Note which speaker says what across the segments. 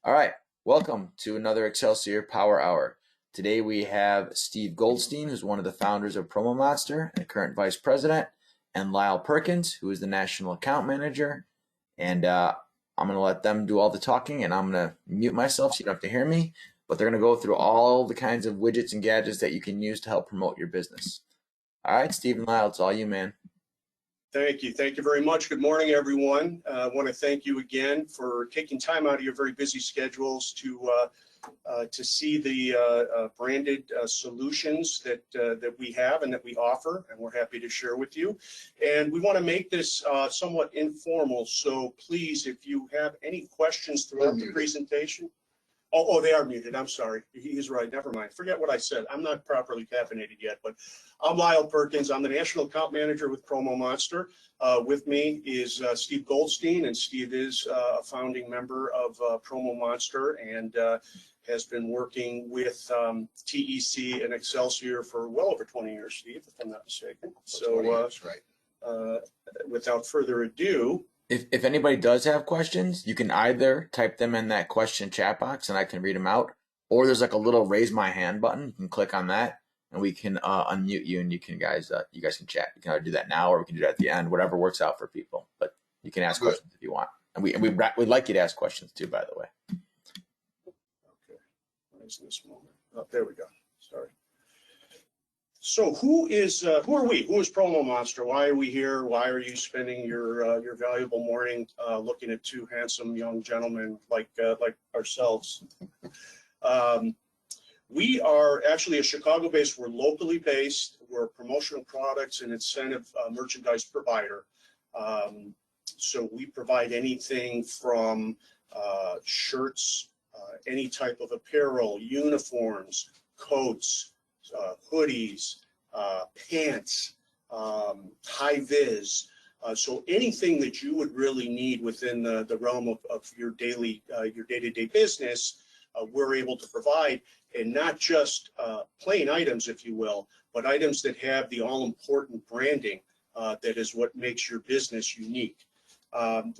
Speaker 1: All right, welcome to another Excelsior Power Hour. Today we have Steve Goldstein, who's one of the founders of PromoMonster and current vice president, and Lyle Perkins, who is the national account manager. And I'm going to let them do all the talking, and I'm going to mute myself so you don't have to hear me. But they're going to go through all the kinds of widgets and gadgets that you can use to help promote your business. All right, Steve and Lyle, it's all you, man.
Speaker 2: Thank you. Thank you very much. Good morning, everyone. I want to thank you again for taking time out of your very busy schedules to see the branded solutions that we have and that we offer, and we're happy to share with you. And we want to make this somewhat informal, so please, if you have any questions throughout the presentation. Oh, they are muted. I'm sorry. He's right. Never mind. Forget what I said. I'm not properly caffeinated yet, but I'm Lyle Perkins. I'm the National Account Manager with PromoMonster. With me is Steve Goldstein, and Steve is a founding member of PromoMonster and has been working with TEC and Excelsior for well over 20 years, Steve, if I'm not mistaken. So
Speaker 3: that's right.
Speaker 2: Without further ado,
Speaker 1: If anybody does have questions, you can either type them in that question chat box and I can read them out, or there's like a little raise my hand button. You can click on that and we can unmute you, and you guys can chat. You can either do that now or we can do that at the end, whatever works out for people. But you can ask questions if you want, and we'd like you to ask questions too, by the way.
Speaker 2: Okay, where's this moment? Oh, there we go. Sorry. So who are we? Who is PromoMonster? Why are we here? Why are you spending your valuable morning looking at two handsome young gentlemen like ourselves? We are actually a Chicago-based. We're locally based. We're a promotional products and incentive merchandise provider. So we provide anything from shirts, any type of apparel, uniforms, coats, hoodies, pants, high vis. So anything that you would really need within the realm of your day-to-day business, we're able to provide, and not just plain items, if you will, but items that have the all-important branding that is what makes your business unique.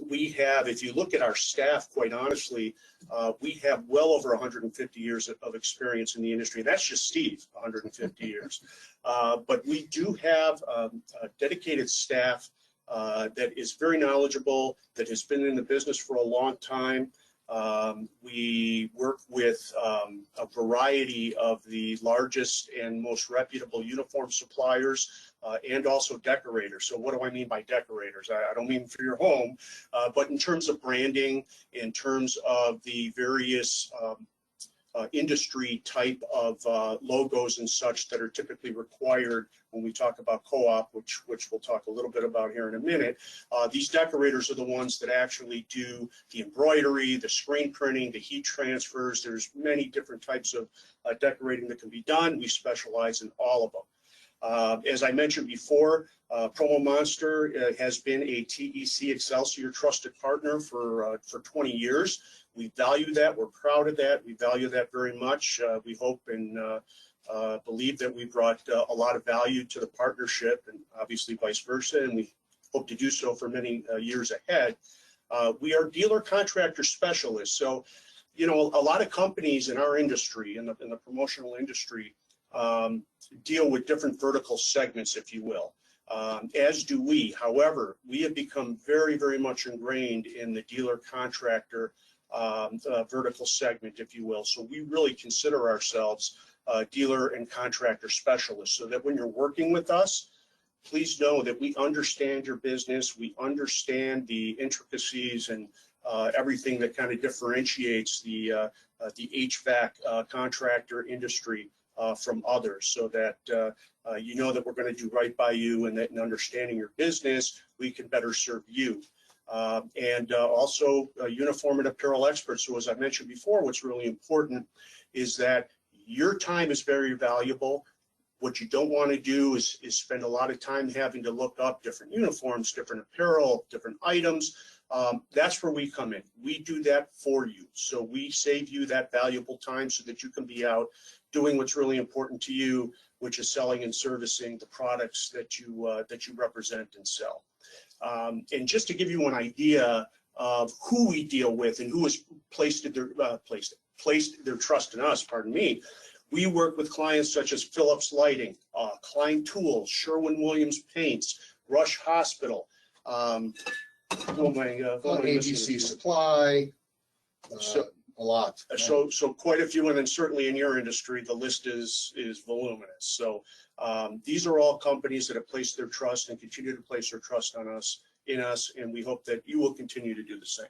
Speaker 2: We have, if you look at our staff, quite honestly, we have well over 150 years of experience in the industry. That's just Steve, 150 years. But we do have a dedicated staff that is very knowledgeable, that has been in the business for a long time. We work with a variety of the largest and most reputable uniform suppliers and also decorators. So what do I mean by decorators? I don't mean for your home, but in terms of branding, in terms of the various industry type of logos and such that are typically required when we talk about co-op, which we'll talk a little bit about here in a minute. These decorators are the ones that actually do the embroidery, the screen printing, the heat transfers. There's many different types of decorating that can be done. We specialize in all of them. As I mentioned before, PromoMonster has been a TEC Excelsior trusted partner for 20 years. We value that. We're proud of that. We value that very much. We hope and believe that we brought a lot of value to the partnership, and obviously vice versa, and we hope to do so for many years ahead. We are dealer contractor specialists. So, you know, a lot of companies in our industry, in the promotional industry, deal with different vertical segments, if you will, as do we. However, we have become very, very much ingrained in the dealer contractor vertical segment, if you will. So we really consider ourselves dealer and contractor specialists, so that when you're working with us, please know that we understand your business, we understand the intricacies and everything that kind of differentiates the HVAC contractor industry from others, so that you know that we're going to do right by you, and that in understanding your business, we can better serve you. And also uniform and apparel experts. So as I mentioned before, what's really important is that your time is very valuable. What you don't want to do is spend a lot of time having to look up different uniforms, different apparel, different items. That's where we come in. We do that for you. So we save you that valuable time so that you can be out doing what's really important to you, which is selling and servicing the products that you represent and sell. And just to give you an idea of who we deal with and who is placed their trust in us, pardon me. We work with clients such as Philips Lighting, Klein Tools, Sherwin-Williams Paints, Rush Hospital,
Speaker 3: ABC Supply, a lot.
Speaker 2: So quite a few, and then certainly in your industry, the list is voluminous. So these are all companies that have placed their trust and continue to place their trust in us, and we hope that you will continue to do the same.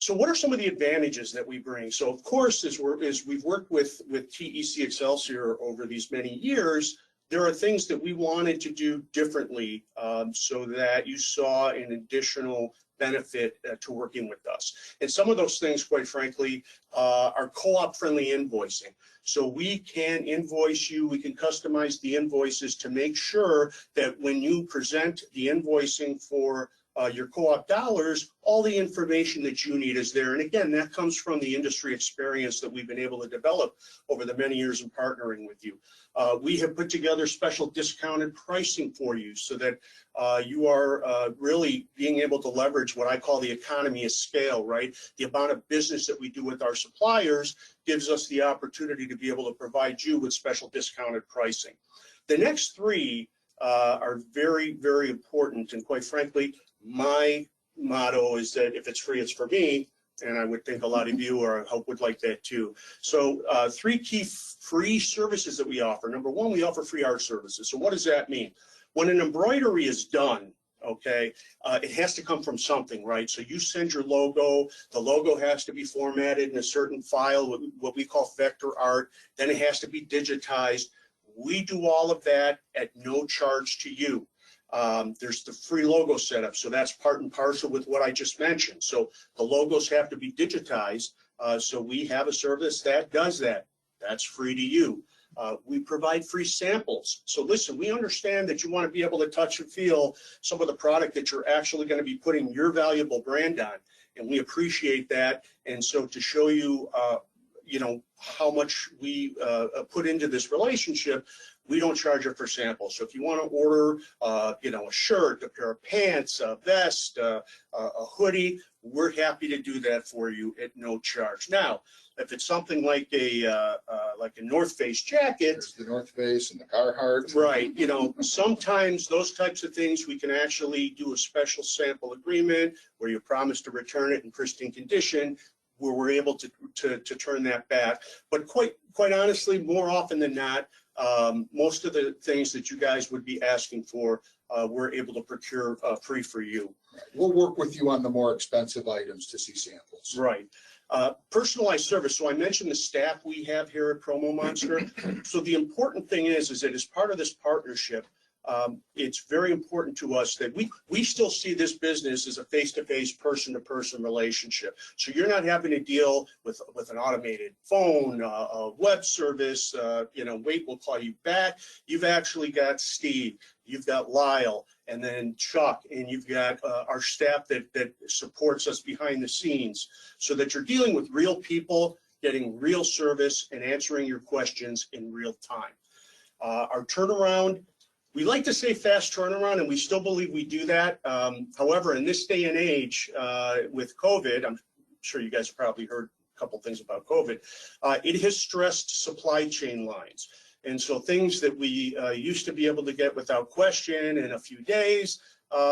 Speaker 2: So what are some of the advantages that we bring? So of course, as we've worked with TEC Excelsior over these many years, there are things that we wanted to do differently so that you saw an additional benefit to working with us. And some of those things, quite frankly, are co-op friendly invoicing. So we can invoice you, we can customize the invoices to make sure that when you present the invoicing for your co-op dollars, all the information that you need is there. And again, that comes from the industry experience that we've been able to develop over the many years in partnering with you. We have put together special discounted pricing for you so that you are really being able to leverage what I call the economy of scale, right? The amount of business that we do with our suppliers gives us the opportunity to be able to provide you with special discounted pricing. The next three are very, very important, and quite frankly, my motto is that if it's free, it's for me, and I would think a lot of you, or I hope, would like that too. So three key free services that we offer. Number one, we offer free art services. So what does that mean? When an embroidery is done, okay, it has to come from something, right? So you send your logo, the logo has to be formatted in a certain file, what we call vector art, then it has to be digitized. We do all of that at no charge to you. There's the free logo setup, so that's part and parcel with what I just mentioned. So the logos have to be digitized, so we have a service that does that. That's free to you. We provide free samples. So listen, we understand that you want to be able to touch and feel some of the product that you're actually going to be putting your valuable brand on, and we appreciate that. And so to show you, you know, how much we put into this relationship, we don't charge it for samples. So if you want to order, you know, a shirt, a pair of pants, a vest, a hoodie, we're happy to do that for you at no charge. Now, if it's something like a North Face jacket,
Speaker 3: there's the North Face and the Carhartt.
Speaker 2: right? You know, sometimes those types of things we can actually do a special sample agreement where you promise to return it in pristine condition, where we're able to turn that back. But quite honestly, more often than not, most of the things that you guys would be asking for, we're able to procure free for you.
Speaker 3: We'll work with you on the more expensive items to see samples.
Speaker 2: Right. Personalized service. So I mentioned the staff we have here at PromoMonster. So the important thing is that as part of this partnership, it's very important to us that we still see this business as a face-to-face, person-to-person relationship. So you're not having to deal with an automated phone, a web service, you know, wait, we'll call you back. You've actually got Steve, you've got Lyle, and then Chuck, and you've got our staff that supports us behind the scenes, so that you're dealing with real people, getting real service, and answering your questions in real time. Our turnaround, we like to say fast turnaround, and we still believe we do that. However, in this day and age with COVID, I'm sure you guys have probably heard a couple things about COVID, it has stressed supply chain lines. And so things that we used to be able to get without question in a few days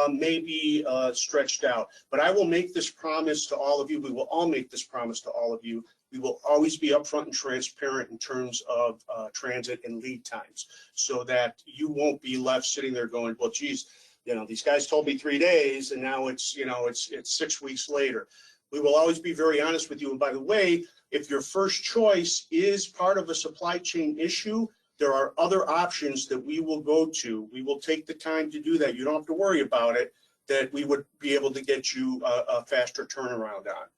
Speaker 2: may be stretched out. But I will make this promise to all of you. We will all make this promise to all of you. We will always be upfront and transparent in terms of transit and lead times, so that you won't be left sitting there going, well, geez, you know, these guys told me 3 days, and now it's, you know, it's 6 weeks later. We will always be very honest with you. And by the way, if your first choice is part of a supply chain issue, there are other options that we will go to. We will take the time to do that. You don't have to worry about it, that we would be able to get you a faster turnaround on.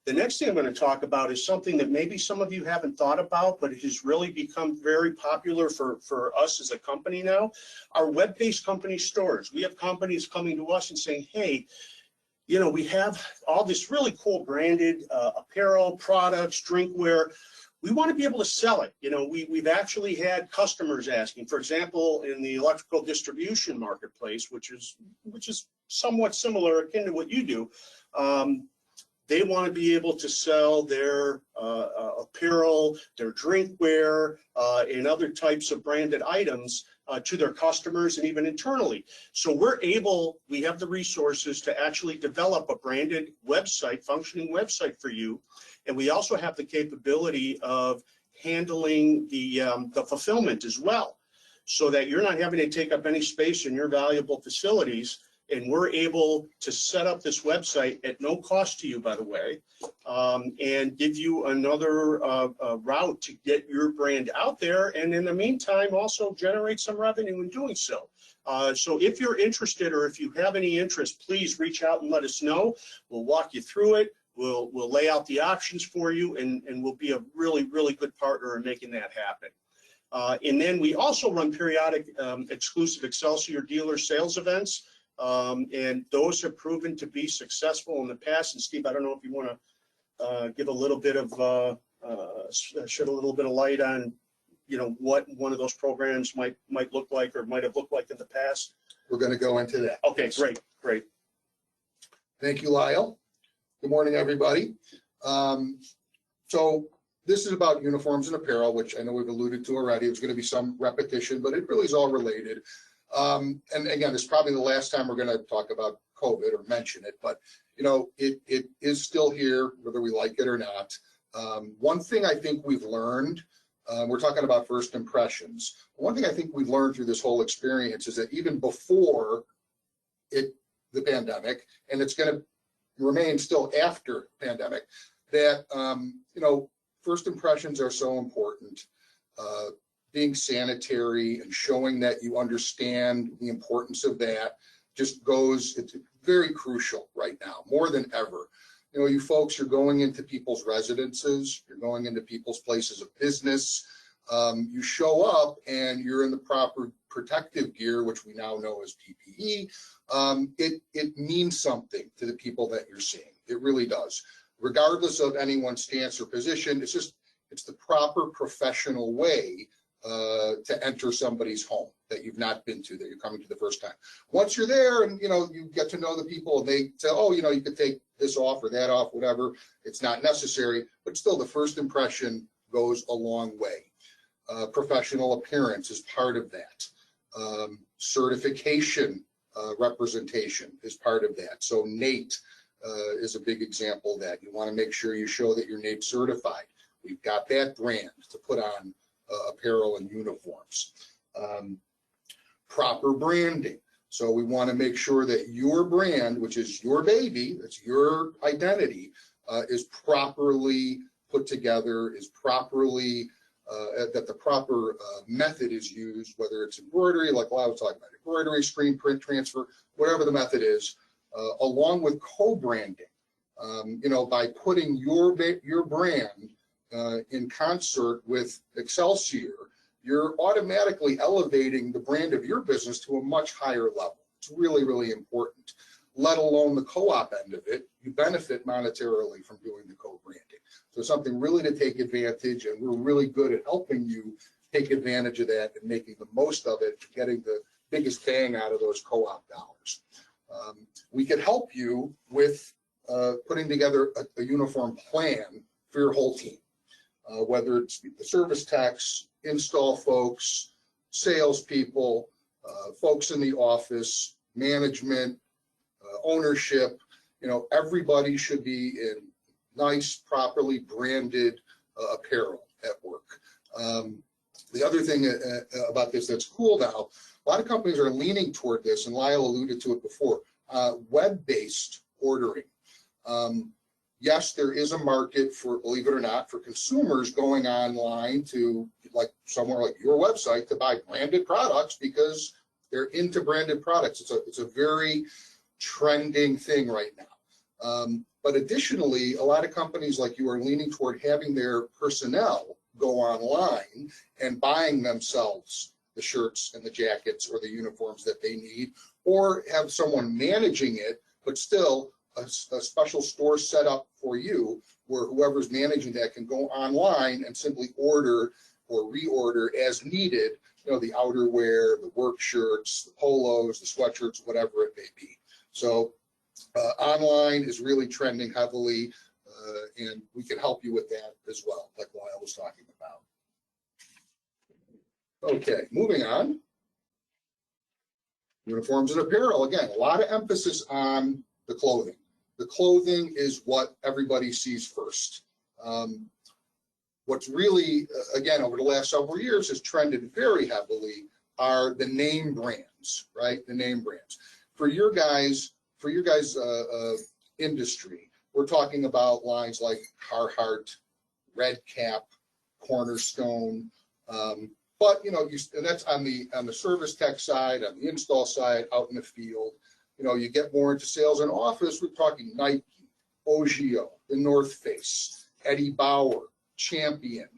Speaker 2: The next thing I'm going to talk about is something that maybe some of you haven't thought about, but it has really become very popular for us as a company now. Our web-based company stores. We have companies coming to us and saying, hey, you know, we have all this really cool branded apparel, products, drinkware. We want to be able to sell it. You know, we've actually had customers asking, for example, in the electrical distribution marketplace, which is somewhat similar, akin to what you do. They want to be able to sell their apparel, their drinkware, and other types of branded items to their customers and even internally. So we have the resources to actually develop a branded website, functioning website for you. And we also have the capability of handling the fulfillment as well, so that you're not having to take up any space in your valuable facilities. And we're able to set up this website at no cost to you, by the way, and give you another route to get your brand out there. And in the meantime, also generate some revenue in doing so. So if you're interested, or if you have any interest, please reach out and let us know. We'll walk you through it. We'll lay out the options for you, and we'll be a really, really good partner in making that happen. And then we also run periodic exclusive Excelsior dealer sales events. And those have proven to be successful in the past. And Steve, I don't know if you want to give a little bit of shed a little bit of light on, what one of those programs might look like, or might have looked like in the past.
Speaker 3: We're going to go into that.
Speaker 2: Okay, great.
Speaker 3: Thank you, Lyle. Good morning, everybody. So this is about uniforms and apparel, which I know we've alluded to already. There's going to be some repetition, but it really is all related. And again, this is probably the last time we're going to talk about COVID or mention it, but it is still here, whether we like it or not. One thing I think we've learned, we're talking about first impressions. One thing I think we've learned through this whole experience is that even before the pandemic, and it's going to remain still after pandemic, that first impressions are so important. Being sanitary and showing that you understand the importance of that it's very crucial right now, more than ever. You folks, you're going into people's residences, you're going into people's places of business. You show up and you're in the proper protective gear, which we now know as PPE. It means something to the people that you're seeing. It really does. Regardless of anyone's stance or position, it's the proper professional way to enter somebody's home that you've not been to, that you're coming to the first time. Once you're there and you get to know the people, and they say, oh, you could take this off or that off, whatever, it's not necessary, but still the first impression goes a long way. Professional appearance is part of that. Certification representation is part of that. So NATE is a big example of that. You want to make sure you show that you're NATE certified. We've got that brand to put on apparel and uniforms. Proper branding. So we want to make sure that your brand, which is your baby, that's your identity, is properly put together, is properly, that the proper method is used, whether it's embroidery, like I was talking about, embroidery, screen print, transfer, whatever the method is, along with co-branding. By putting your brand in concert with Excelsior, you're automatically elevating the brand of your business to a much higher level. It's really, really important, let alone the co-op end of it. You benefit monetarily from doing the co-branding. So something really to take advantage, and we're really good at helping you take advantage of that and making the most of it, getting the biggest bang out of those co-op dollars. We could help you with putting together a uniform plan for your whole team. Whether it's the service techs, install folks, salespeople, folks in the office, management, ownership, everybody should be in nice, properly branded apparel at work. The other thing about this that's cool now, a lot of companies are leaning toward this, and Lyle alluded to it before, web-based ordering. Yes, there is a market for, believe it or not, for consumers going online to, like somewhere like your website, to buy branded products because they're into branded products. It's a very trending thing right now. But additionally, a lot of companies like you are leaning toward having their personnel go online and buying themselves the shirts and the jackets or the uniforms that they need, or have someone managing it, but still a special store set up for you where whoever's managing that can go online and simply order or reorder as needed, the outerwear, the work shirts, the polos, the sweatshirts, whatever it may be. So Online is really trending heavily, and we can help you with that as well, like Lyle was talking about. Okay, moving on. Uniforms and apparel, again, a lot of emphasis on the clothing. The clothing is what everybody sees first. What's really, again, over the last several years has trended very heavily are the name brands, right? The name brands. For your guys' industry, we're talking about lines like Carhartt, Red Cap, Cornerstone. But and that's on the service tech side, on the install side, out in the field. You get more into sales and office. We're talking Nike, OGIO, the North Face, Eddie Bauer, Champion.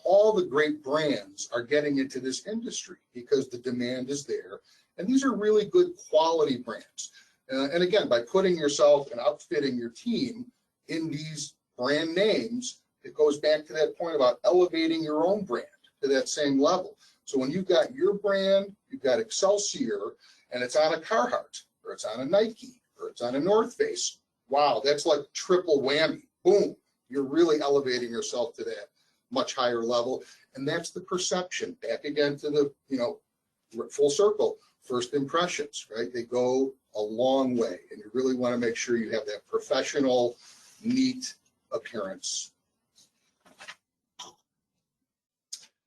Speaker 3: All the great brands are getting into this industry because the demand is there, and these are really good quality brands. And again, by putting yourself and outfitting your team in these brand names, it goes back to that point about elevating your own brand to that same level. So when you've got your brand, you've got Excelsior, and it's on a Carhartt, or it's on a Nike, or it's on a North Face, wow, that's like triple whammy. Boom, you're really elevating yourself to that much higher level. And that's the perception. Back again to the, full circle, first impressions, right? They go a long way, and you really want to make sure you have that professional, neat appearance.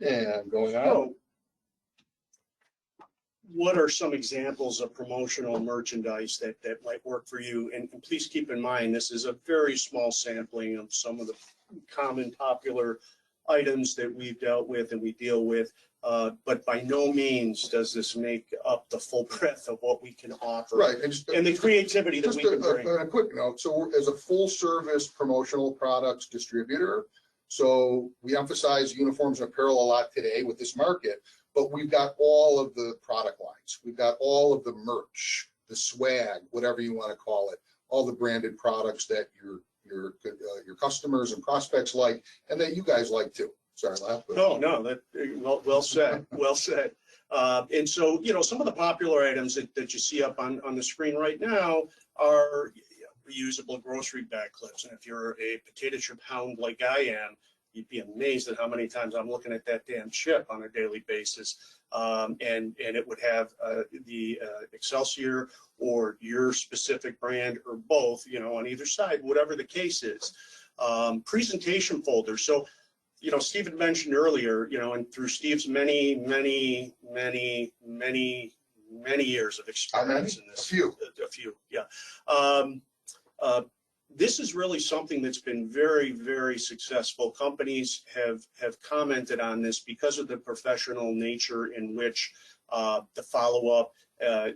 Speaker 3: And going on.
Speaker 2: So, what are some examples of promotional merchandise that might work for you? And please keep in mind, this is a very small sampling of some of the common popular items that we've dealt with and we deal with. But by no means does this make up the full breadth of what we can offer.
Speaker 3: Right.
Speaker 2: And the creativity that we can bring.
Speaker 3: A quick note. So as a full service promotional products distributor, so we emphasize uniforms and apparel a lot today with this market, but we've got all of the product lines. We've got all of the merch, the swag, whatever you want to call it, all the branded products that your customers and prospects like, and that you guys like too. Sorry, Lyle.
Speaker 2: No, well said, well said. And so, some of the popular items that you see up on the screen right now are reusable grocery bag clips. And if you're a potato chip hound like I am, you'd be amazed at how many times I'm looking at that damn chip on a daily basis. And it would have the Excelsior or your specific brand or both, on either side, whatever the case is. Presentation folders. So, Steve had mentioned earlier, and through Steve's many years of experience in this. A few, yeah. This is really something that's been very, very successful. Companies have commented on this because of the professional nature in which the follow-up,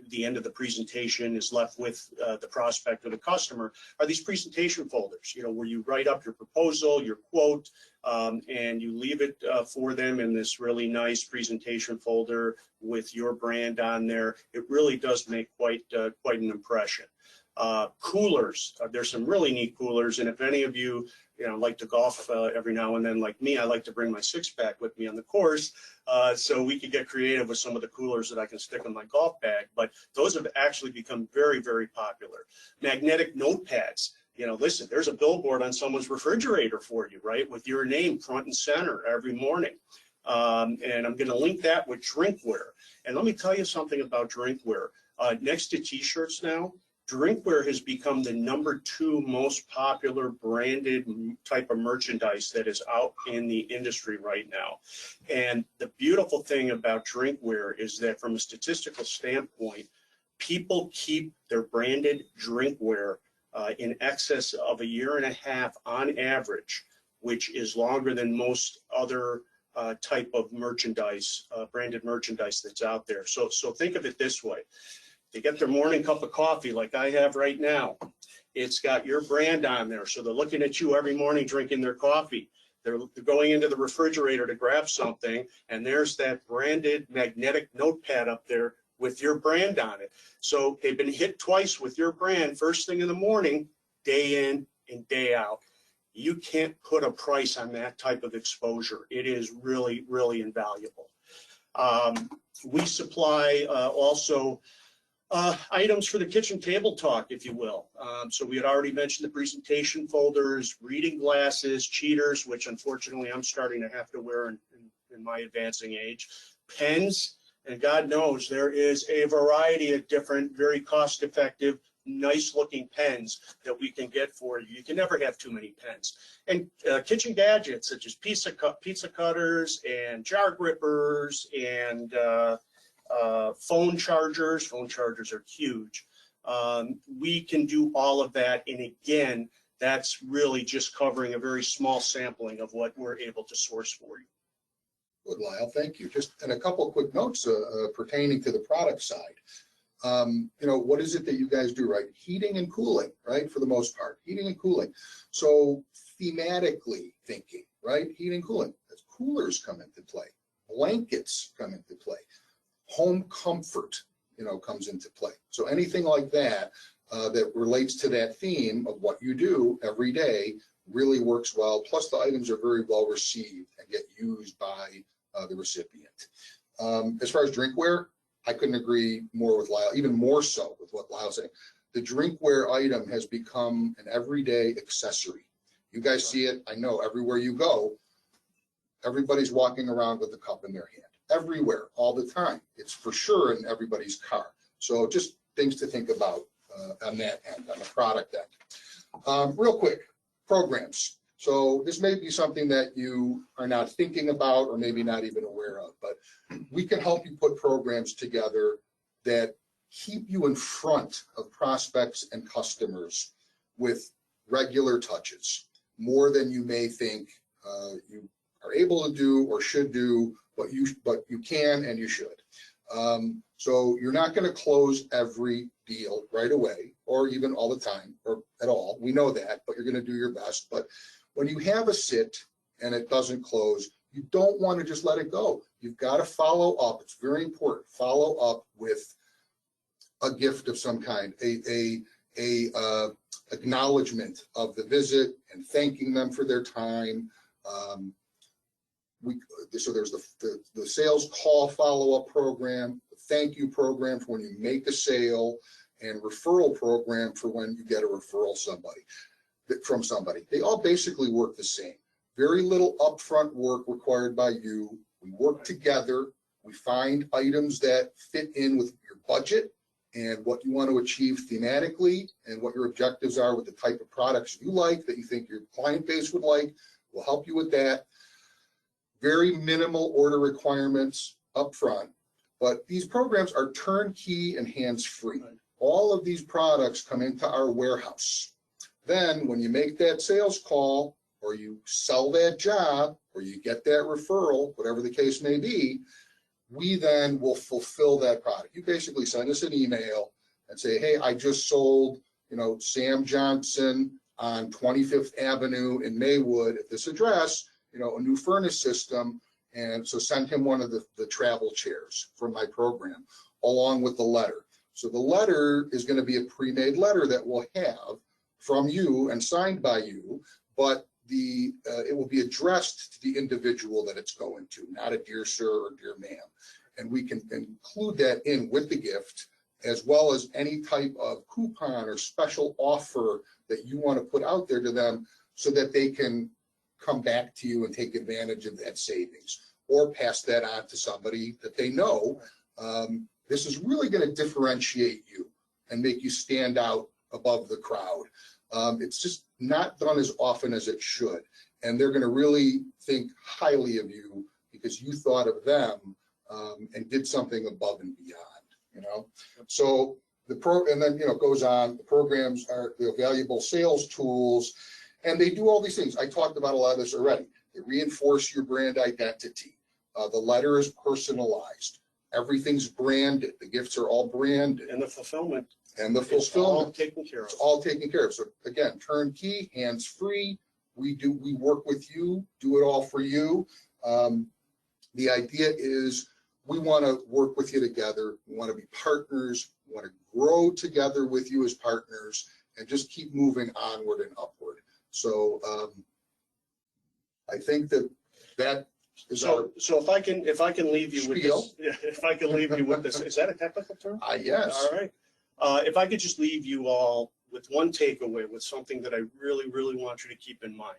Speaker 2: the end of the presentation is left with the prospect or the customer, are these presentation folders, where you write up your proposal, your quote, and you leave it for them in this really nice presentation folder with your brand on there. It really does make quite an impression. Coolers, there's some really neat coolers, and if any of you like to golf every now and then like me, I like to bring my six-pack with me on the course, so we could get creative with some of the coolers that I can stick in my golf bag. But those have actually become very, very popular. Magnetic notepads. Listen, there's a billboard on someone's refrigerator for you, right, with your name front and center every morning. And I'm going to link that with drinkware. And let me tell you something about drinkware. Next to t-shirts now, drinkware has become the #2 most popular branded type of merchandise that is out in the industry right now. And the beautiful thing about drinkware is that from a statistical standpoint, people keep their branded drinkware in excess of 1.5 years on average, which is longer than most other type of merchandise, branded merchandise that's out there. So think of it this way. They get their morning cup of coffee like I have right now. It's got your brand on there. So they're looking at you every morning drinking their coffee. They're going into the refrigerator to grab something, and there's that branded magnetic notepad up there with your brand on it. So they've been hit twice with your brand first thing in the morning, day in and day out. You can't put a price on that type of exposure. It is really, really invaluable. We supply also Items for the kitchen table talk, if you will. So we had already mentioned the presentation folders, reading glasses, cheaters, which unfortunately I'm starting to have to wear in my advancing age, pens, and God knows there is a variety of different, very cost-effective, nice-looking pens that we can get for you. You can never have too many pens. And kitchen gadgets such as pizza cutters and jar grippers and phone chargers. Phone chargers are huge. We can do all of that, and again, that's really just covering a very small sampling of what we're able to source for you.
Speaker 3: Good, Lyle, thank you. Just and a couple of quick notes pertaining to the product side. You know, what is it that you guys do, right? Heating and cooling, right? For the most part, heating and cooling. So thematically thinking, right? Heating and cooling. As coolers come into play, blankets come into play, home comfort, you know, comes into play. So anything like that that relates to that theme of what you do every day really works well. Plus the items are very well received and get used by the recipient. As far as drinkware, I couldn't agree more with Lyle, even more so with what Lyle's saying. The drinkware item has become an everyday accessory. You guys see it, I know, everywhere you go, everybody's walking around with a cup in their hand. Everywhere, all the time. It's for sure in everybody's car. So just things to think about on that end, on the product end. Real quick, programs. So this may be something that you are not thinking about or maybe not even aware of, but we can help you put programs together that keep you in front of prospects and customers with regular touches, more than you may think you are able to do or should do, but you can and you should. So you're not going to close every deal right away or even all the time or at all. We know that, but you're going to do your best. But when you have a sit and it doesn't close, you don't want to just let it go. You've got to follow up. It's very important. Follow up with a gift of some kind, a acknowledgement of the visit and thanking them for their time. So there's the sales call follow-up program, the thank you program for when you make a sale, and referral program for when you get a referral from somebody. They all basically work the same. Very little upfront work required by you. We work together. We find items that fit in with your budget and what you want to achieve thematically and what your objectives are with the type of products you like that you think your client base would like. We'll help you with that. Very minimal order requirements up front, but these programs are turnkey and hands-free. All of these products come into our warehouse. Then when you make that sales call or you sell that job or you get that referral, whatever the case may be, we then will fulfill that product. You basically send us an email and say, hey, I just sold, you know, Sam Johnson on 25th Avenue in Maywood at this address, you know, a new furnace system, and so send him one of the travel chairs from my program along with the letter. So the letter is going to be a pre-made letter that we'll have from you and signed by you, but it will be addressed to the individual that it's going to, not a dear sir or dear ma'am. And we can include that in with the gift, as well as any type of coupon or special offer that you want to put out there to them so that they can come back to you and take advantage of that savings or pass that on to somebody that they know. This is really going to differentiate you and make you stand out above the crowd. It's just not done as often as it should. And they're going to really think highly of you because you thought of them and did something above and beyond, you know? So and then, you know, it goes on, the programs are the valuable sales tools, and they do all these things. I talked about a lot of this already. They reinforce your brand identity. The letter is personalized. Everything's branded. The gifts are all branded.
Speaker 2: And the fulfillment.
Speaker 3: And the fulfillment.
Speaker 2: It's all taken care of.
Speaker 3: It's all taken care of. So again, turnkey, hands-free. We work with you, do it all for you. The idea is we want to work with you together. We want to be partners. We want to grow together with you as partners and just keep moving onward and upward. So I think that
Speaker 2: So if I can leave you with this, if I can leave you with this, is that a technical term?
Speaker 3: Yes.
Speaker 2: All right. If I could just leave you all with one takeaway, with something that I really, really want you to keep in mind.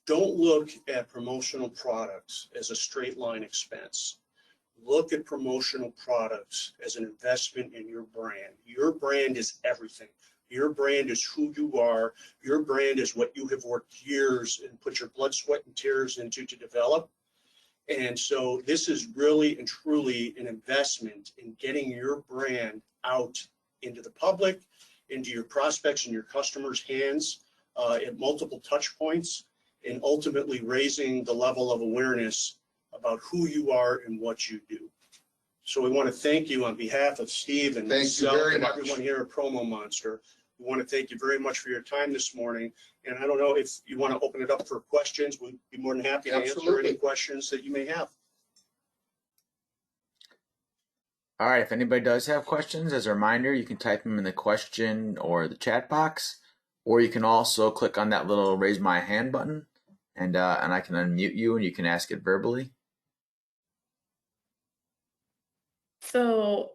Speaker 2: Don't look at promotional products as a straight line expense. Look at promotional products as an investment in your brand. Your brand is everything. Your brand is who you are. Your brand is what you have worked years and put your blood, sweat, and tears into to develop. And so this is really and truly an investment in getting your brand out into the public, into your prospects and your customers' hands at multiple touch points, and ultimately raising the level of awareness about who you are and what you do. So we want to thank you on behalf of Steve and myself and everyone here at PromoMonster. We want to thank you very much for your time this morning. And I don't know if you want to open it up for questions. We'd be more than happy to answer any questions that you may have.
Speaker 1: All right, if anybody does have questions, as a reminder, you can type them in the question or the chat box, or you can also click on that little raise my hand button, and I can unmute you and you can ask it verbally.
Speaker 4: So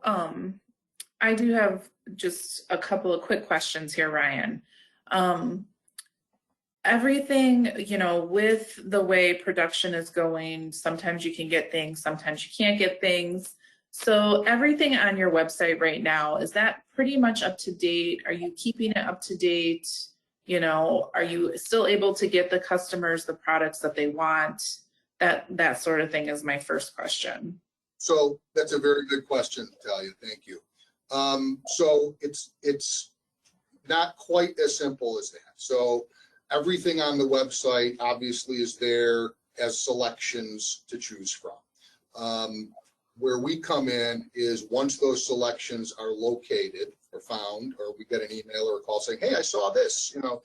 Speaker 4: I do have just a couple of quick questions here, Ryan. Everything, you know, with the way production is going, sometimes you can get things, sometimes you can't get things. So everything on your website right now, is that pretty much up to date? Are you keeping it up to date? You know, are you still able to get the customers the products that they want? That sort of thing is my first question.
Speaker 3: So that's a very good question, Talia. Thank you. So it's not quite as simple as that. So everything on the website obviously is there as selections to choose from. Where we come in is once those selections are located or found, or we get an email or a call saying, hey, I saw this, you know,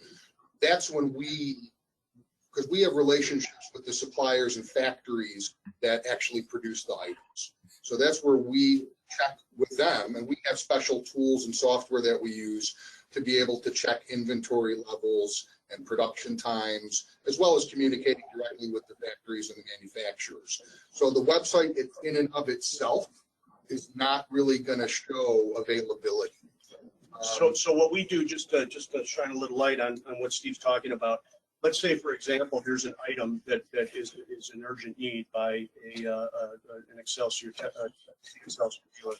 Speaker 3: that's when because we have relationships with the suppliers and factories that actually produce the items. So that's where we check with them, and we have special tools and software that we use to be able to check inventory levels and production times, as well as communicating directly with the factories and the manufacturers. So the website in and of itself is not really going to show availability.
Speaker 2: So what we do, just to shine a little light on what Steve's talking about, let's say, for example, here's an item that is an urgent need by an Excelsior dealer.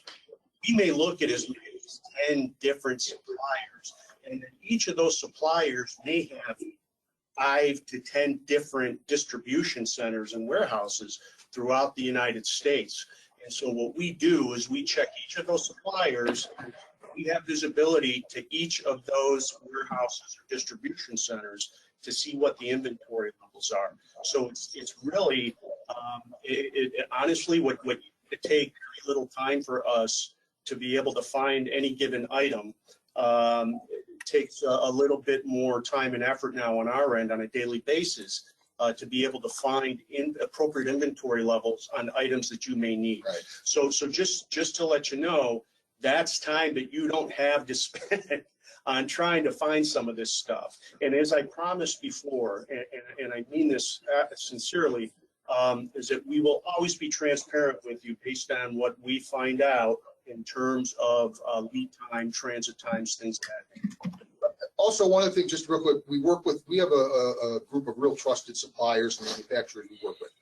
Speaker 2: We may look at as many as 10 different suppliers, and then each of those suppliers may have 5 to 10 different distribution centers and warehouses throughout the United States. And so what we do is we check each of those suppliers. We have visibility to each of those warehouses or distribution centers to see what the inventory levels are. So it's really, honestly, it takes very little time for us to be able to find any given item. It takes a little bit more time and effort now on our end on a daily basis to be able to find appropriate inventory levels on items that you may need.
Speaker 3: Right.
Speaker 2: So just to let you know, that's time that you don't have to spend on trying to find some of this stuff. And as I promised before, and I mean this sincerely, is that we will always be transparent with you based on what we find out in terms of lead time, transit times, things like that.
Speaker 3: Also, one of the things, just real quick, we have a group of real trusted suppliers and manufacturers we work with.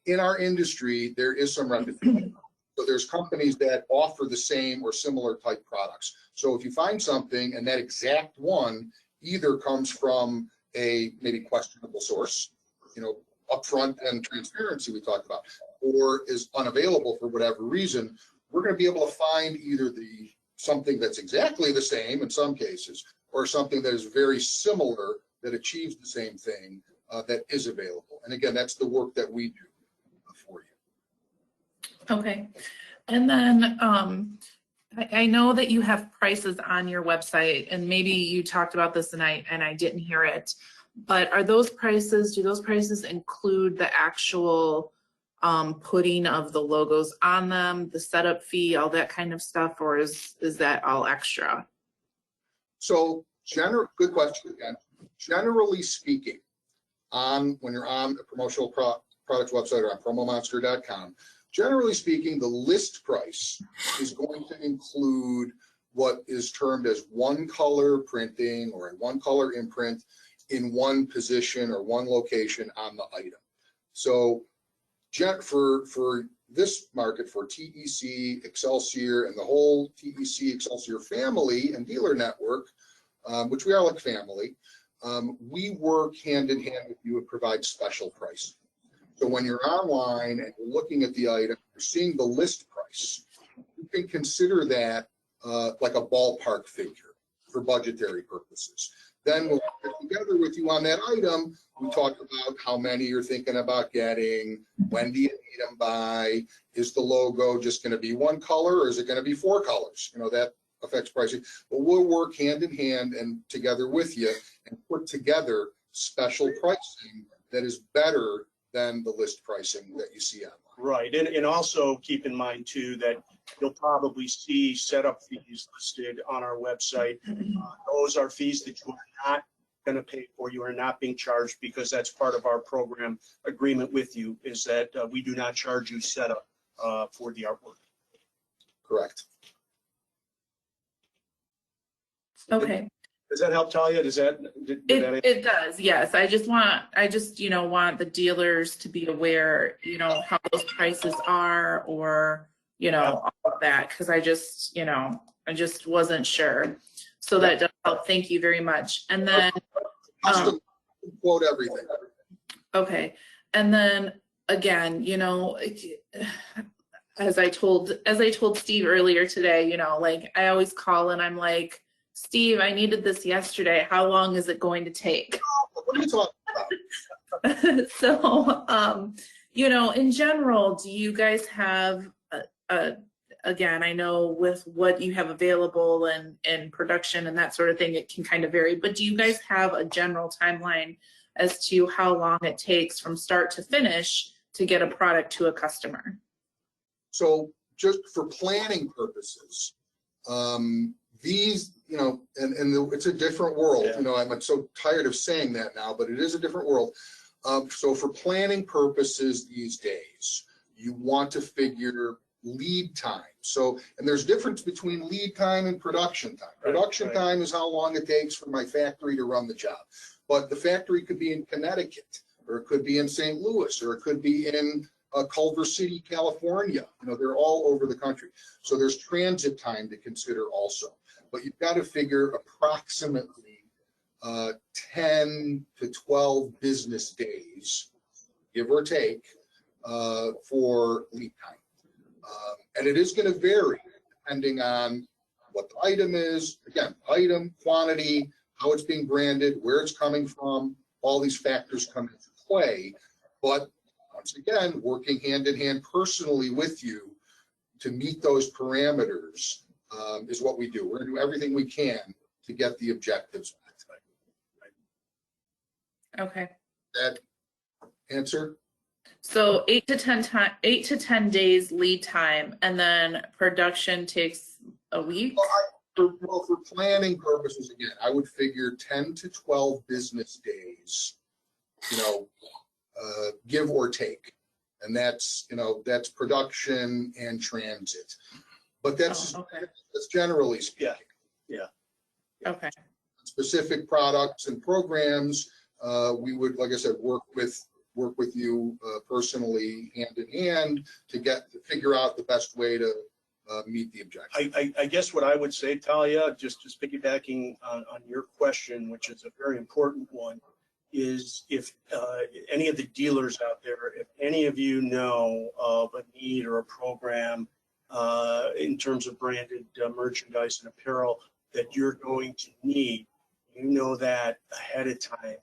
Speaker 3: In our industry, there is some repetition. So there's companies that offer the same or similar type products. So if you find something and that exact one either comes from a maybe questionable source, you know, upfront and transparency we talked about, or is unavailable for whatever reason, we're going to be able to find either something that's exactly the same in some cases, or something that is very similar that achieves the same thing that is available. And again, that's the work that we do for you.
Speaker 4: Okay. And then I know that you have prices on your website, and maybe you talked about this and I didn't hear it, but do those prices include the actual putting of the logos on them, the setup fee, all that kind of stuff, or is that all extra?
Speaker 3: So good question again. Generally speaking, when you're on a promotional products website or on PromoMonster.com. Generally speaking, the list price is going to include what is termed as one color printing or a one color imprint in one position or one location on the item. So for this market, for TEC, Excelsior, and the whole TEC Excelsior family and dealer network, which we are like family, we work hand in hand with you and provide special pricing. So when you're online and you're looking at the item, you're seeing the list price, you can consider that like a ballpark figure for budgetary purposes. Then we'll get together with you on that item. We talk about how many you're thinking about getting, when do you need them by, is the logo just going to be one color or is it going to be 4 colors? You know, that affects pricing. But we'll work hand in hand and together with you and put together special pricing that is better than the list pricing that you see online.
Speaker 2: Right, and also keep in mind too that you'll probably see setup fees listed on our website. Those are fees that you are not going to pay for. You are not being charged because that's part of our program agreement with you, is that we do not charge you setup for the artwork.
Speaker 3: Correct.
Speaker 4: Okay.
Speaker 2: Does that help, Talia? Does that?
Speaker 4: It does, yes. I just want the dealers to be aware, how those prices are, or, all of that, because I just wasn't sure. So that does help. Thank you very much. And then
Speaker 3: Custom quote everything.
Speaker 4: okay. And then again, as I told Steve earlier today, like I always call and I'm like, Steve, I needed this yesterday. How long is it going to take?
Speaker 3: What are you talking about?
Speaker 4: So, in general, do you guys have, again, I know with what you have available and production and that sort of thing, it can kind of vary, but do you guys have a general timeline as to how long it takes from start to finish to get a product to a customer?
Speaker 3: So just for planning purposes, these, it's a different world.
Speaker 2: Yeah.
Speaker 3: I'm so tired of saying that now, but it is a different world. So for planning purposes these days, you want to figure lead time. So, and there's difference between lead time and production time. Production time is how long it takes for my factory to run the job. But the factory could be in Connecticut, or it could be in St. Louis, or it could be in Culver City, California. They're all over the country. So there's transit time to consider also. But you've got to figure approximately 10 to 12 business days, give or take, for lead time. And it is going to vary depending on what the item is, again, item, quantity, how it's being branded, where it's coming from, all these factors come into play. But once again, working hand in hand personally with you to meet those parameters is what we do. We're going to do everything we can to get the objectives met.
Speaker 4: Okay.
Speaker 3: That answer?
Speaker 4: So 8 to 10 days lead time, and then production takes a week?
Speaker 3: Well, for planning purposes, again, I would figure 10 to 12 business days, give or take. And that's, that's production and transit. But that's generally speaking.
Speaker 2: Yeah.
Speaker 4: Okay.
Speaker 3: Specific products and programs, we would, like I said, work with you personally, hand in hand, to figure out the best way to meet the objective.
Speaker 2: I guess what I would say, Talia, just piggybacking on your question, which is a very important one, is if any of the dealers out there, if any of you know of a need or a program in terms of branded merchandise and apparel that you're going to need, that ahead of time.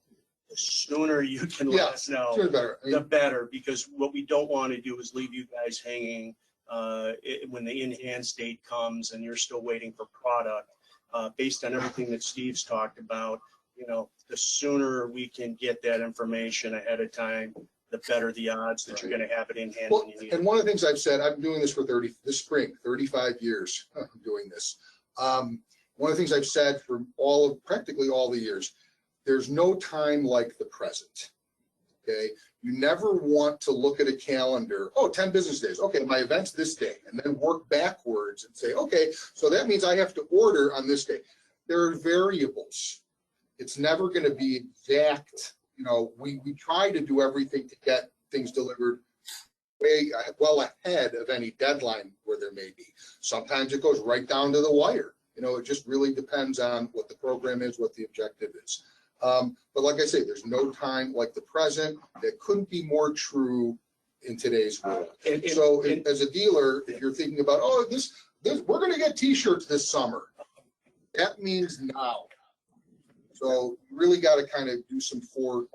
Speaker 2: The sooner you can let us know, the better, because what we don't want to do is leave you guys hanging when the in-hand state comes and you're still waiting for product. Based on everything that Steve's talked about, the sooner we can get that information ahead of time, the better the odds that you're going to have it in hand when you need it.
Speaker 3: And one of the things I've said, I'm doing this for this spring, 35 years I'm doing this. One of the things I've said for practically all the years, there's no time like the present. okay? You never want to look at a calendar, oh, 10 business days. Okay, my event's this day, and then work backwards and say, okay, so that means I have to order on this day. There are variables. It's never going to be exact. You know, we try to do everything to get things delivered way well ahead of any deadline where there may be. Sometimes it goes right down to the wire. You know, it just really depends on what the program is, what the objective is. But like I say, there's no time like the present. That couldn't be more true in today's world. As a dealer, if you're thinking about, oh, this we're going to get T-shirts this summer, that means now. So you really got to kind of do some forethought.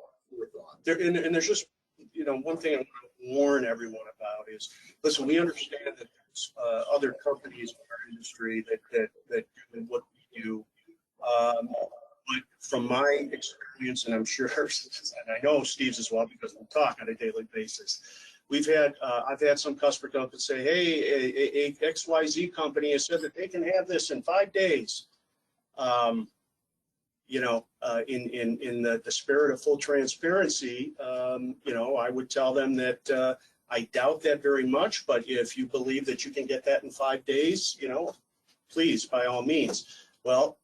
Speaker 2: And there's just, you know, one thing I want to warn everyone about is, listen, we understand that there's other companies in our industry that do what we do. But from my experience, and I'm sure, and I know Steve's as well, because we talk on a daily basis, I've had some customer come up and say, hey, a XYZ company has said that they can have this in 5 days. You know, in the spirit of full transparency, you know, I would tell them that I doubt that very much, but if you believe that you can get that in 5 days, you know, please, by all means. Well,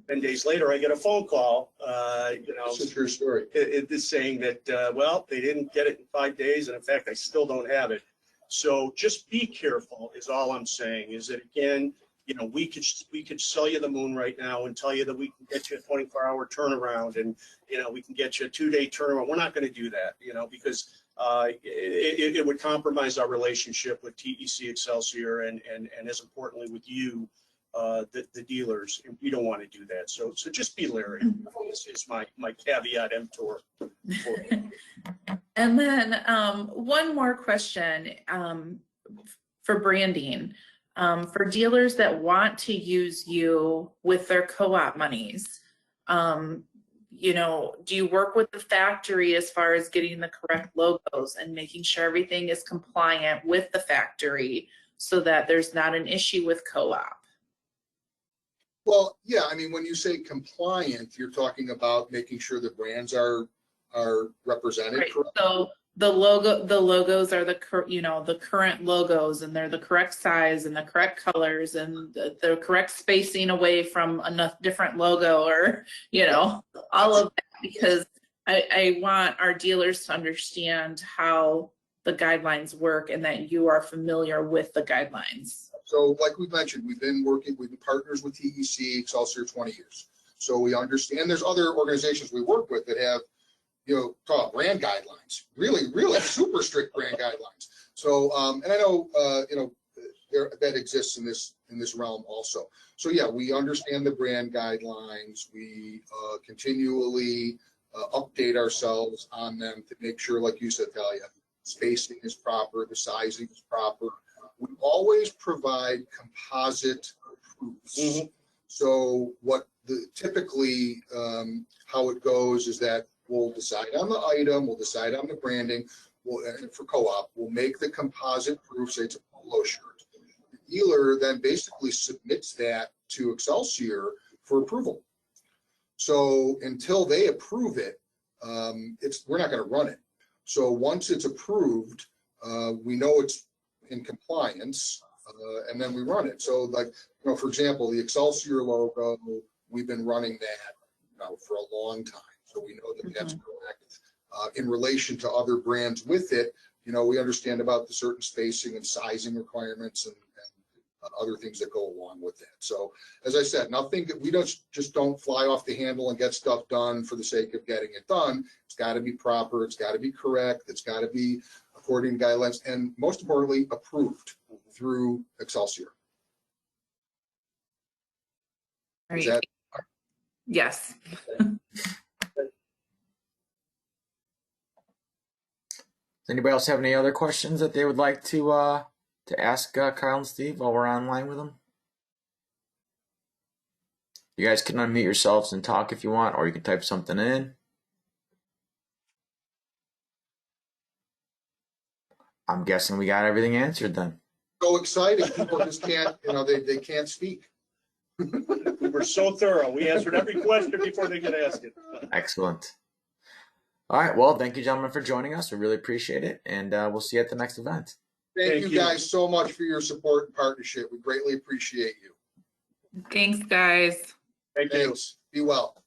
Speaker 2: 10 days later, I get a phone call, you know,
Speaker 3: It's a true story.
Speaker 2: it is saying that, well, they didn't get it in 5 days. And in fact, I still don't have it. So just be careful is all I'm saying. Is that, again, you know, we could sell you the moon right now and tell you that we can get you a 24-hour turnaround, and, you know, we can get you a 2-day turnaround. We're not going to do that, you know, because it would compromise our relationship with TEC Excelsior and as importantly with you, the dealers. We don't want to do that. So just be leery. This is my caveat emptor.
Speaker 4: And then one more question for branding. For dealers that want to use you with their co-op monies, you know, do you work with the factory as far as getting the correct logos and making sure everything is compliant with the factory so that there's not an issue with co-op?
Speaker 3: Well, yeah, I mean, when you say compliant, you're talking about making sure the brands are represented.
Speaker 4: Right. So the logos are the current logos, and they're the correct size and the correct colors and the correct spacing away from a different logo, or, you know, all of that, because I want our dealers to understand how the guidelines work and that you are familiar with the guidelines.
Speaker 3: So like we've mentioned, we've been partners with TEC Excelsior 20 years. So we understand there's other organizations we work with that have, you know, talk brand guidelines, really super strict brand guidelines. So, and I know, you know, that exists in this realm also. So yeah, we understand the brand guidelines. We continually update ourselves on them to make sure, like you said, Talia, spacing is proper, the sizing is proper. We always provide composite proofs. Mm-hmm. So what typically how it goes is that we'll decide on the item, we'll decide on the branding. For co-op, we'll make the composite proof, say it's a polo shirt. The dealer then basically submits that to Excelsior for approval. So until they approve it, we're not going to run it. So once it's approved, we know it's in compliance, and then we run it. So, like, you know, for example, the Excelsior logo, we've been running that, you know, for a long time. So we know that that's correct. In relation to other brands with it, you know, we understand about the certain spacing and sizing requirements and other things that go along with that. So as I said, nothing that we don't fly off the handle and get stuff done for the sake of getting it done. It's got to be proper. It's got to be correct. It's got to be according to guidelines, and most importantly, approved through Excelsior.
Speaker 4: Right. Yes.
Speaker 1: Does anybody else have any other questions that they would like to ask Kyle and Steve while we're online with them? You guys can unmute yourselves and talk if you want, or you can type something in. I'm guessing we got everything answered then.
Speaker 3: So exciting. People just can't, you know, they can't speak.
Speaker 2: We were so thorough. We answered every question before they could ask it.
Speaker 1: Excellent. All right. Well, thank you, gentlemen, for joining us. We really appreciate it, and we'll see you at the next event.
Speaker 3: Thank
Speaker 2: Thank
Speaker 3: you
Speaker 2: you.
Speaker 3: guys so much for your support and partnership. We greatly appreciate you.
Speaker 4: Thanks, guys.
Speaker 2: Thank you.
Speaker 3: Thanks. Be well.